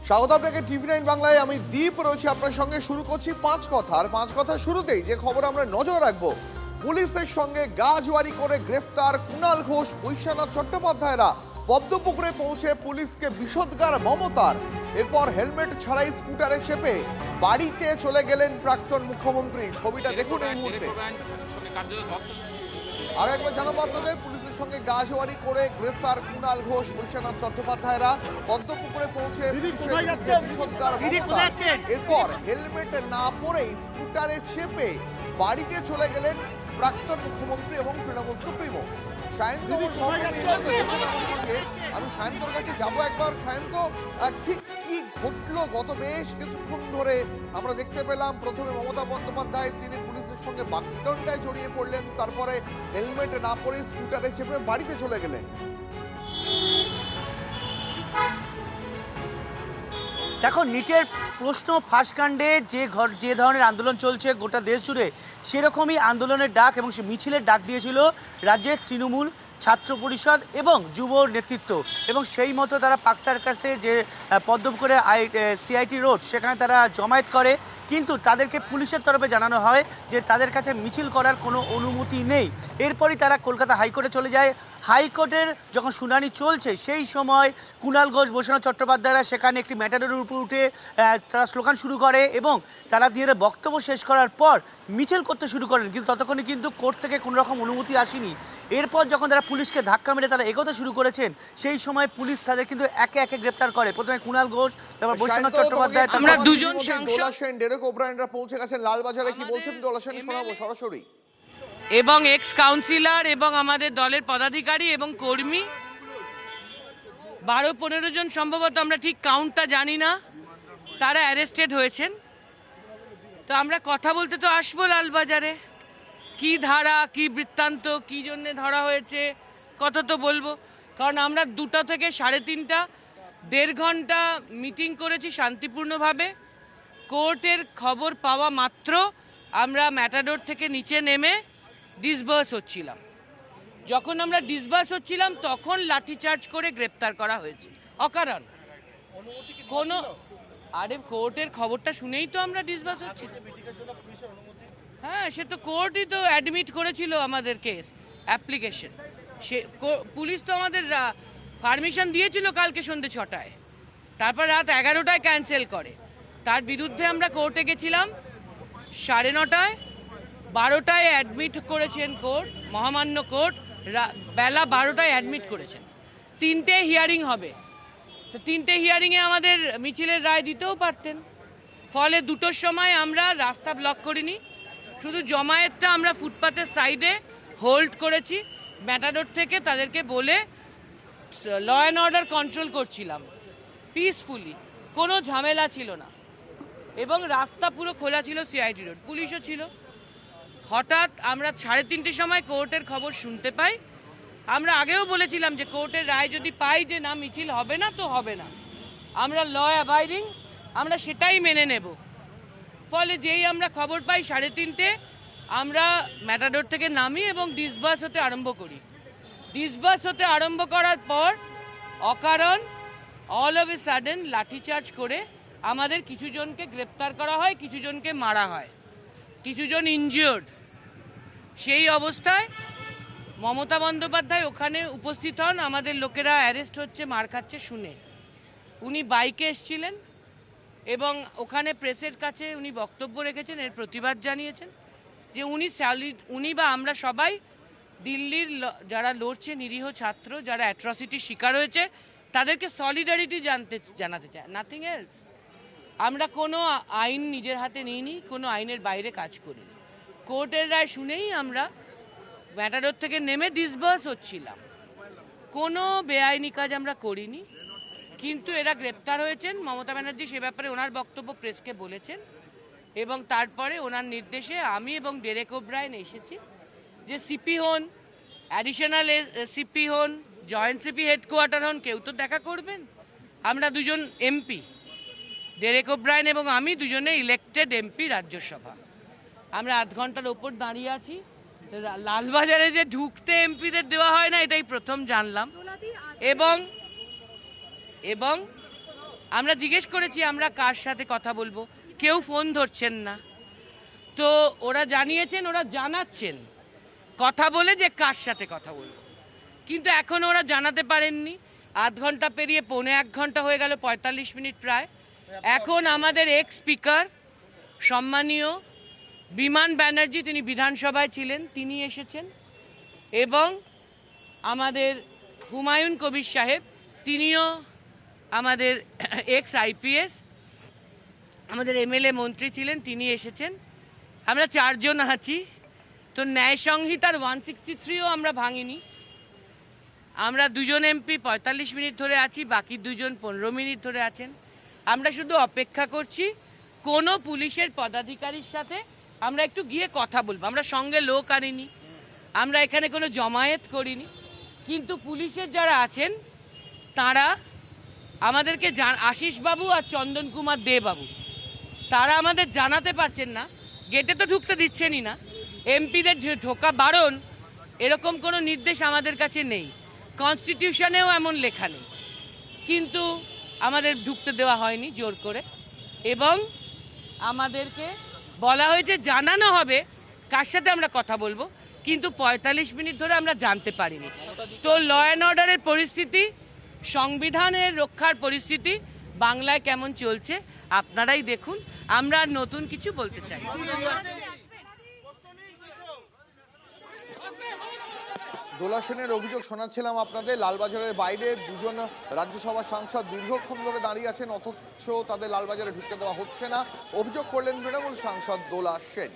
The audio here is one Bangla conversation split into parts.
স্বাগত আপনাকে টিভি9 বাংলায়। আমি দীপ রয়েছি আপনার সঙ্গে। শুরু করছি পাঁচ কথা শুরুতেই যে খবর আমরা নজর রাখবো, পুলিশের সঙ্গে গাজওয়ারি করে গ্রেফতার কুণাল ঘোষ, বৈশ্বনাথ চট্টোপাধ্যায়রা। পদ্মপুকুরে পৌঁছে পুলিশকে বিষোদ্গার মমতার। এরপর হেলমেট ছাড়াই স্কুটারে চেপে বাড়িতে চলে গেলেন প্রাক্তন মুখ্যমন্ত্রী। ছবিটা দেখুন এই মুহূর্তে। আর একবার জানাবো আপনাদের, পুলিশের সঙ্গে গাজওয়ারি করে গ্রেফতার কুণাল ঘোষ, বৈশ্বনাথ চট্টোপাধ্যায়রা। পদ্মপুকুরে পৌঁছে বিষোদ্গার মমতা। এরপর হেলমেট না পরেই স্কুটারে চেপে বাড়িতে চলে গেলেন প্রাক্তন মুখ্যমন্ত্রী এবং তৃণমূল সুপ্রিমো সায়ন্ত। আমি সায়ন্তর কাছে যাবো একবার। সায়ন্ত, ঠিক কি ঘটলো গত বেশ কিছুক্ষণ ধরে? আমরা দেখতে পেলাম প্রথমে মমতা বন্দ্যোপাধ্যায় তিনি পুলিশের সঙ্গে বাকবিতণ্ডায় জড়িয়ে পড়লেন, তারপরে হেলমেট না পরে স্কুটারে চেপে বাড়িতে চলে গেলেন। দেখো, নিটের প্রশ্ন ফাঁসকাণ্ডে যে ধরনের আন্দোলন চলছে গোটা দেশ জুড়ে, সেরকমই আন্দোলনের ডাক এবং সে মিছিলের ডাক দিয়েছিল রাজ্যের তৃণমূল ছাত্র পরিষদ এবং যুব নেতৃত্ব। এবং সেই মতো তারা পার্ক সার্কাসে যে পদ্মপুকুরের সিআইটি রোড, সেখানে তারা জমায়েত করে। কিন্তু তাদেরকে পুলিশের তরফে জানানো হয় যে তাদের কাছে মিছিল করার কোনো অনুমতি নেই। এরপরই তারা কলকাতা হাইকোর্টে চলে যায়। হাইকোর্টের যখন শুনানি চলছে সেই সময় কুণাল ঘোষ, বৈশ্বনাথ চট্টোপাধ্যায়রা সেখানে একটি ম্যাটাডোরের উপর উঠে তারা স্লোগান শুরু করে এবং তারা দিয়ে বক্তব্য শেষ করার পর মিছিল করতে শুরু করেন। কিন্তু ততক্ষণে কিন্তু কোর্ট থেকে কোনো রকম অনুমতি আসেনি। এরপর যখন তারা পুলিশকে ধাক্কা মেরে তারা এগোতে শুরু করেছেন, সেই সময় পুলিশ তাদের কিন্তু একে একে গ্রেপ্তার করে। প্রথমে কুণাল ঘোষ, তারপর বৈশ্বনাথ চট্টোপাধ্যায়, আমরা দুজন দোলা সেন, ডেরেক ওব্রায়েনরা পৌঁছে গেছেন লালবাজারে। কি বলছেন দোলা সেন, শোনাবো সরাসরি। এবং এক্স কাউন্সিলর এবং আমাদের দলের পদাধিকারী এবং কর্মী 12-15 জন সম্ভবত, আমরা ঠিক কাউন্টটা জানি না, তারা অ্যারেস্টেড হয়েছেন। তো আমরা কথা বলতে তো আসবো লালবাজারে, কি ধারা, কি বৃত্তান্ত, কি জন্যে ধরা হয়েছে, কত তো বলবো। কারণ আমরা 2টা থেকে 3:30 1.5 ঘন্টা মিটিং করেছি শান্তিপূর্ণভাবে। কোর্টের খবর পাওয়া মাত্র আমরা ম্যাটাডোর থেকে নিচে নেমে ডিসবার্স হচ্ছিলাম। যখন আমরা ডিসবার্স হচ্ছিলাম তখন লাঠিচার্জ করে গ্রেপ্তার করা হয়েছে অকারণ। কোনো আরে কোর্টের খবরটা শুনেই তো আমরা ডিসবার্স হচ্ছি। হ্যাঁ, সে তো কোর্টই তো অ্যাডমিট করেছিল আমাদের কেস অ্যাপ্লিকেশন। সে পুলিশ তো আমাদের পারমিশন দিয়েছিল কালকে সন্ধ্যে 6টায়, তারপর রাত 11টায় ক্যান্সেল করে। তার বিরুদ্ধে আমরা কোর্টে গেছিলাম 9:30, 12টায় অ্যাডমিট করেছেন কোর্ট, মহামান্য কোর্ট বেলা 12টায় অ্যাডমিট করেছেন। 3টে হিয়ারিং হবে, তো 3টে হিয়ারিংয়ে আমাদের মিছিলের রায় দিতেও পারতেন। ফলে 2টোর সময় আমরা রাস্তা ব্লক করিনি, শুধু জমায়েতটা আমরা ফুটপাথের সাইডে হোল্ড করেছি। ম্যাটাডোর থেকে তাদেরকে বলে ল অ্যান্ড অর্ডার কন্ট্রোল করছিলাম পিসফুলি, কোনো ঝামেলা ছিল না। এবং রাস্তা পুরো খোলা ছিল, সিআইটি রোড, পুলিশও ছিল। হঠাৎ আমরা 3:30 সময় কোর্টের খবর শুনতে পাই। আমরা আগেও বলেছিলাম যে কোর্টের রায় যদি পাই যে না মিছিল হবে না তো হবে না, আমরা ল অ্যাবাইডিং, আমরা সেটাই মেনে নেব। ফলে যেই আমরা খবর পাই 3:30 আমরা ম্যাটাডোর থেকে নামি এবং ডিসবার্স হতে আরম্ভ করি। ডিসবার্স হতে আরম্ভ করার পর অকারণ অল অফ এ সাডেন লাঠিচার্জ করে আমাদের কিছু জনকে গ্রেপ্তার করা হয়, কিছু জনকে মারা হয়, কিছু জন ইনজিওর্ড। সেই অবস্থায় মমতা বন্দ্যোপাধ্যায় ওখানে উপস্থিত হন। আমাদের লোকেরা অ্যারেস্ট হচ্ছে, মার খাচ্ছে শুনে উনি বাইকে এসেছিলেন এবং ওখানে প্রেসের কাছে উনি বক্তব্য রেখেছেন, এর প্রতিবাদ জানিয়েছেন যে উনি বা আমরা সবাই দিল্লির যারা লড়ছে, নিরীহ ছাত্র যারা অ্যাট্রসিটির শিকার হয়েছে, তাদেরকে সলিডারিটি জানাতে চায়, নাথিং এলস। আমরা কোনো আইন নিজের হাতে নিইনি, কোনো আইনের বাইরে কাজ করিনি। কোর্টের রায় শুনেই আমরা ম্যাটাডোর থেকে নেমে ডিসবার্স হচ্ছিলাম, কোনো বেআইনি কাজ আমরা করিনি। কিন্তু এরা গ্রেপ্তার হয়েছেন। মমতা ব্যানার্জি সে ব্যাপারে ওনার বক্তব্য প্রেসকে বলেছেন এবং তারপরে ওনার নির্দেশে আমি এবং ডেরেক ওব্রায়েন এসেছি যে সিপি হন, অ্যাডিশনাল সিপি হন, জয়েন্ট সিপি হেডকোয়ার্টার হন, কেউ তো দেখা করবেন। আমরা দুজন এমপি, ডেরেক ওব্রায়েন এবং আমি দুজনে ইলেক্টেড এমপি রাজ্যসভা। আমরা 8 ঘন্টার ওপর দাঁড়িয়ে আছি। লালবাজারে যে ঢুকতে এমপিদের দেওয়া হয় না, এটাই প্রথম জানলাম। এবং এবং আমরা জিজ্ঞেস করেছি আমরা কার সাথে কথা বলবো, কেউ ফোন ধরছেন না। তো ওরা জানিয়েছেন, ওরা জানাচ্ছেন কথা বলে যে কার সাথে কথা বলবো, কিন্তু এখন ওরা জানাতে পারেননি। আধ ঘন্টা পেরিয়ে 1.25 ঘন্টা হয়ে গেল, 45 মিনিট প্রায়। এখন আমাদের এক্স স্পিকার সম্মানীয় বিমান ব্যানার্জি, তিনি বিধানসভায় ছিলেন, তিনি এসেছেন, এবং আমাদের হুমায়ুন কবির সাহেব, তিনিও আমাদের এক্স আইপিএস, আমাদের এমএলএ মন্ত্রী ছিলেন, তিনি এসেছেন। আমরা 4 জন আছি। তো ন্যায় সংহিতার 163ও আমরা ভাঙিনি। আমরা 2 জন এমপি 45 মিনিট ধরে আছি, বাকি 2 জন 15 মিনিট ধরে আছেন। আমরা শুধু অপেক্ষা করছি কোনো পুলিশের পদাধিকারীর সাথে আমরা একটু গিয়ে কথা বলবো। আমরা সঙ্গে লোক আনিনি, আমরা এখানে কোনো জমায়েত করিনি, কিন্তু পুলিশের যারা আছেন তারা আমাদেরকে আশিস বাবু আর চন্দন কুমার দে বাবু, তারা আমাদের জানাতে পারছেন না, গেটে তো ঢুকতে দিচ্ছেনই না, এমপিদের ঢোকা বারণ, এরকম কোনো নির্দেশ আমাদের কাছে নেই, কনস্টিটিউশনেও এমন লেখা নেই, কিন্তু আমাদের ঢুকতে দেওয়া হয়নি জোর করে। এবং আমাদেরকে বলা হয়েছে জানানো হবে কার সাথে আমরা কথা বলবো, কিন্তু 45 মিনিট ধরে আমরা জানতে পারিনি। তো ল অ্যান্ড অর্ডারের পরিস্থিতি, সংবিধানের রক্ষার পরিস্থিতি বাংলায় কেমন চলছে আপনারাই দেখুন। আমরা আর নতুন কিছু বলতে চাই। দোলা সেনের অভিযোগ শোনাচ্ছিলাম আপনাদের। লালবাজারের বাইরে 2 জন রাজ্যসভা সাংসদ দীর্ঘক্ষণ ধরে দাঁড়িয়ে আছেন, অথচ তাদের লালবাজারে ঢুকতে দেওয়া হচ্ছে না, অভিযোগ করলেন তৃণমূল সাংসদ দোলা সেন।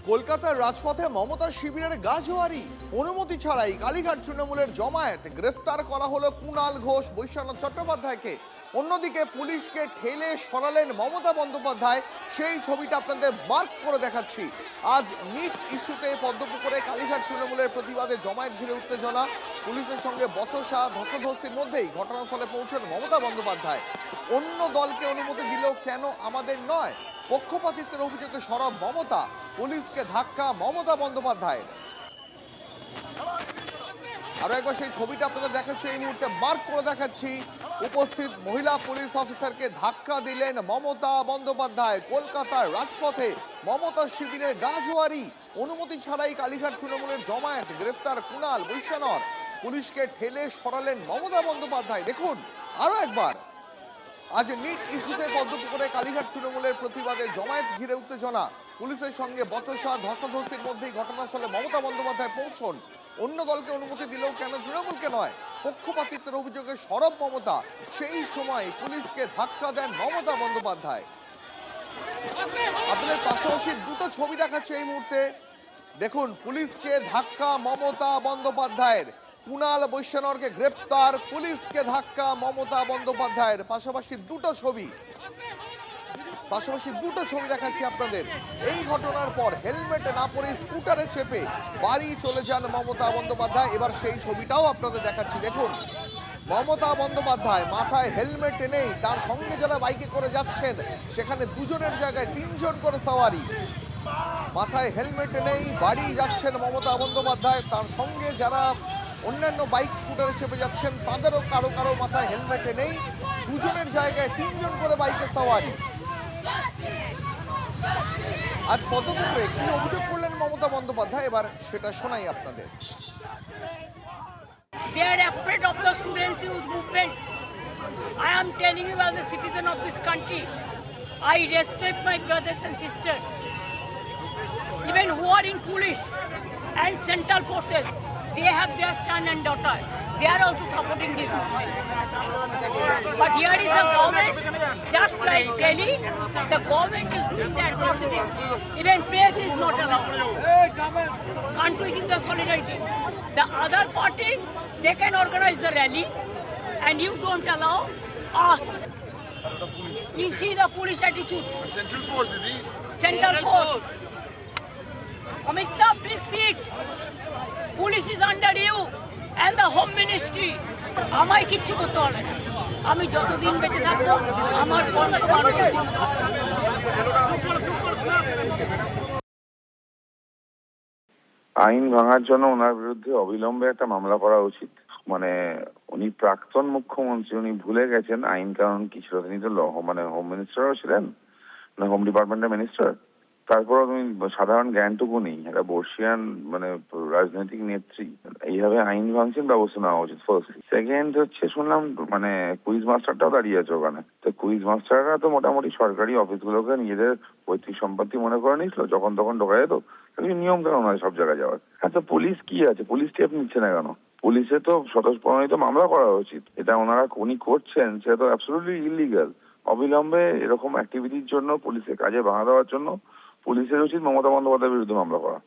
কলকাতার রাজপথে মমতা শিবিরের গাজোয়ারি, অনুমতি ছাড়াই কালীঘাট তৃণমূলের জমায়েত, গ্রেফতার করা হলো কুণাল ঘোষ, বৈশ্বনাথ চট্টোপাধ্যায়কে। অন্যদিকে পুলিশকে ঠেলে সরালেন মমতা বন্দ্যোপাধ্যায়, সেই ছবিটা আপনাদের মার্ক করে দেখাচ্ছি। আজ নিট ইস্যুতে পদ্মপুকুরে কালীঘাট তৃণমূলের প্রতিবাদে জমায়েত ঘিরে উত্তেজনা, পুলিশের সঙ্গে বচসা ধস্তাধস্তির মধ্যেই ঘটনাস্থলে পৌঁছন মমতা বন্দ্যোপাধ্যায়। অন্য দলকে অনুমতি দিলেও কেন আমাদের নয়, পক্ষপাতিত্বের অভিযোগে সরব মমতা, পুলিশকে ধাক্কা মমতা বন্দ্যোপাধ্যায়ের। আরো একবার সেই ছবিটা আপনাদের দেখাচ্ছি, এই মুহূর্তে মার্ক করে দেখাচ্ছি। উপস্থিত মহিলা পুলিশ অফিসারকে ধাক্কা দিলেন মমতা বন্দ্যোপাধ্যায়। কলকাতার রাজপথে মমতা শিবিরের গাজোয়ারি, অনুমতি ছাড়াই কালীঘাট তৃণমূলের জমায়েত, গ্রেফতার কুণাল, বৈশ্বনাথ, পুলিশকে ঠেলে সরালেন মমতা বন্দ্যোপাধ্যায়। দেখুন আরো একবার, আজ নিট ইস্যুতে পদ্মপুকুরে কালীঘাট তৃণমূলের প্রতিবাদে জমায়েত ঘিরে উত্তেজনা, পুলিশের সঙ্গে বচসা ধস্তাধস্তির মধ্যেই ঘটনাস্থলে মমতা বন্দ্যোপাধ্যায় পৌঁছন। অন্য দলকে অনুমতি দিলেও কেন তৃণমূলকে নয়, পক্ষপাতিত্বের অভিযোগে সরব মমতা, সেই সময় পুলিশকে ধাক্কা দেন মমতা বন্দ্যোপাধ্যায়। আপনাদের পাশাপাশি 2টো ছবি দেখাচ্ছে এই মুহূর্তে, দেখুন পুলিশকে ধাক্কা মমতা বন্দ্যোপাধ্যায়ের, কুণাল বৈশ্বনাথকে গ্রেপ্তার, পুলিশকে ধাক্কা মমতা বন্দ্যোপাধ্যায়ের। পাশাপাশি 2টো ছবি দেখাচ্ছি আপনাদের। এই ঘটনার পর হেলমেট না পরে স্কুটারে চেপে বাড়ি চলে যান মমতা বন্দ্যোপাধ্যায়। এবার সেই ছবিটাও আপনাদের দেখাচ্ছি, দেখুন মমতা বন্দ্যোপাধ্যায় মাথায় হেলমেট নেই, তার সঙ্গে যারা বাইকে করে যাচ্ছেন সেখানে 2 জনের জায়গায় 3 জন করে সওয়ারি। মাথায় হেলমেট নেই, বাড়ি যাচ্ছেন মমতা বন্দ্যোপাধ্যায়, তার সঙ্গে যারা অন্যান্য বাইক স্কুটারে চেপে যাচ্ছেন তাদেরও কারো মাথায় হেলমেট নেই, 2 জনের জায়গায় 3 জন করে বাইকে সওয়ারি। আজ পদ্মপুকুরে কি অভিযোগ করলেন মমতা বন্দ্যোপাধ্যায়, এবার সেটা শোনাই আপনাদের। They are afraid of the students' youth movement. I am telling you as a citizen of this country, I respect my brothers and sisters, even who are in police and central forces. They have their son and daughter. They are also supporting this movement. But here is a government, just like Delhi, the government is doing the atrocities. Even press is not allowed. Can't we give the solidarity? The other party, they can organize the rally, and you don't allow us. You see the police attitude. Central Force, Didi. Central Force. Amit Shah, please sit. Police is under you and the Home Ministry. আমায় কিচ্ছু করতে হবে না, আমি যতদিন বেঁচে থাকবো আমার কণ্ঠ মানুষের জন্য। আইন ভাঙার জন্য ওনার বিরুদ্ধে অবিলম্বে একটা মামলা করা উচিত। মানে উনি প্রাক্তন মুখ্যমন্ত্রী, উনি ভুলে গেছেন আইন কানুন কি ছিল। তিনি তো হোম মিনিস্টারও ছিলেন, মানে হোম ডিপার্টমেন্টের মিনিস্টার। তারপরে তুমি সাধারণ জ্ঞানটুকু নেই, একটা বর্ষিয়ান মানে রাজনৈতিক নেত্রী এইভাবে আইন ভাঙছেন, ব্যবস্থা নেওয়া উচিত ফার্স্ট। সেকেন্ড হচ্ছে শুনলাম মানে কুইজ মাস্টারটাও দাঁড়িয়ে আছে ওখানে। তো কুইজ মাস্টাররা তো মোটামুটি সরকারি অফিসগুলোকে নিজেদের পৈতৃক সম্পত্তি মনে করে নিয়েছিল, যখন তখন ঢোকা যেত। নিয়ম কানুন হয় সব জায়গায় যাওয়ার। আচ্ছা পুলিশ কি আছে, পুলিশ স্টেপ নিচ্ছে না কেন? পুলিশে তো স্বতঃস্ফূর্ত মামলা করা উচিত। এটা উনি করছেন সেটা তো অ্যাবসলিউটলি ইলিগাল। অবিলম্বে এরকম অ্যাক্টিভিটির জন্য, পুলিশের কাজে বাধা দেওয়ার জন্য পুলিশের উচিত মমতা বন্দ্যোপাধ্যায়ের বিরুদ্ধে মামলা করা।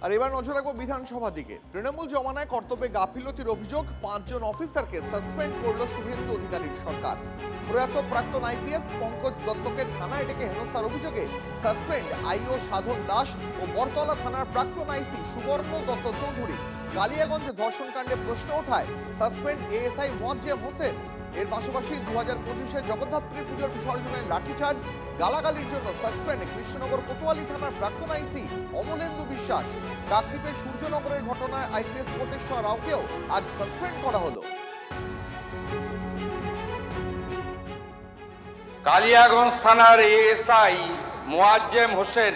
আর এবার নজর রাখবো বিধানসভার দিকে। তৃণমূল জমানায় কর্তব্যে গাফিলতির অভিযোগ 5 জন অফিসারকে সাসপেন্ড করলো শুভেন্দু অধিকারীর সরকার। প্রয়াত প্রাক্তন আইপিএস পঙ্কজ দত্তকে থানায় ডেকে হেনস্থার অভিযোগে সাসপেন্ড আইও সাধন দাস ও বরতলা থানার প্রাক্তন আইসি সুবর্ণ দত্ত চৌধুরী। কালিয়াগঞ্জে ধর্ষণ কাণ্ডে প্রশ্ন ওঠায় সাসপেন্ড এএসআই মোয়াজ্জেম হোসেন। এর পাশাপাশি 2025-এ জগদ্ধাত্রী পুজোর বিসর্জনের লাঠিচার্জ, গালাগালির জন্য সাসপেন্ড কৃষ্ণনগর কোতোয়ালি থানার প্রাক্তন আইসি অমলেন্দু বিশ্বাস। কাকদ্বীপের সূর্যনগরের ঘটনায় আইপিএস কোটেশ্বর রাওকেও আজ সাসপেন্ড করা হলো। কালিয়াগঞ্জ থানার এএসআই মোয়াজ্জেম হোসেন,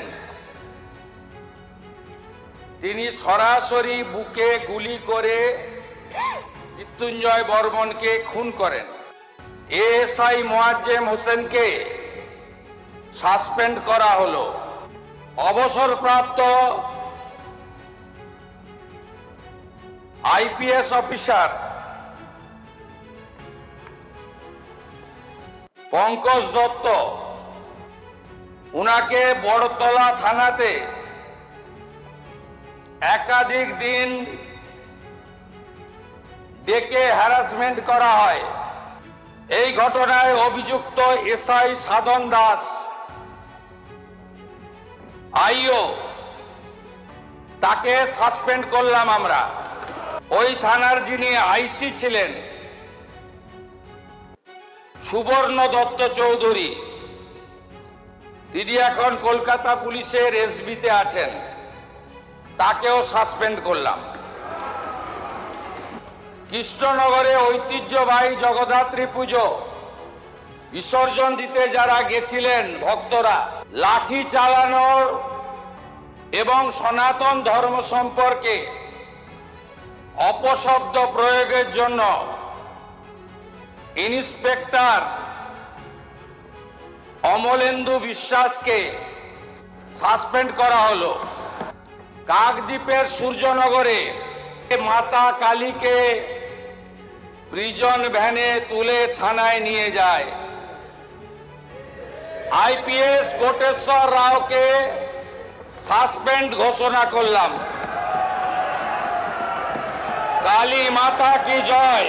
তিনি সরাসরি বুকে গুলি করে মৃত্যুঞ্জয় বর্মনকে খুন করেন। এএসআই মোয়াজ্জেম হোসেনকে সাসপেন্ড করা হলো। অবসরপ্রাপ্ত আইপিএস অফিসার পঙ্কজ দত্ত, উনাকে বড়তলা থানাতে একাধিক দিন ডেকে হ্যারাসমেন্ট করা হয়। এই ঘটনায় অভিযুক্ত এসআই সাধন দাস আইও, তাকে সাসপেন্ড করলাম আমরা। ওই থানার যিনি আইসি ছিলেন সুবর্ণ দত্ত চৌধুরী, তিনি এখন কলকাতা পুলিশের এসবিতে আছেন, তাকেও সাসপেন্ড করলাম। কৃষ্ণনগরে ঐতিহ্যবাহী জগদ্ধাত্রী পুজো বিসর্জন দিতে যারা গেছিলেন ভক্তরা, লাঠি চালানোর এবং সনাতন ধর্ম সম্পর্কে অপশব্দ প্রয়োগের জন্য ইন্সপেক্টর অমলেন্দু বিশ্বাসকে সাসপেন্ড করা হলো। কাকদ্বীপের সূর্যনগরে মাতা কালীকে প্রিজন ভ্যানে তুলে থানায় নিয়ে যায়। আইপিএস কোটেশ্বর রাওকে সাসপেন্ড ঘোষণা করলাম। কালী মাতা কি জয়।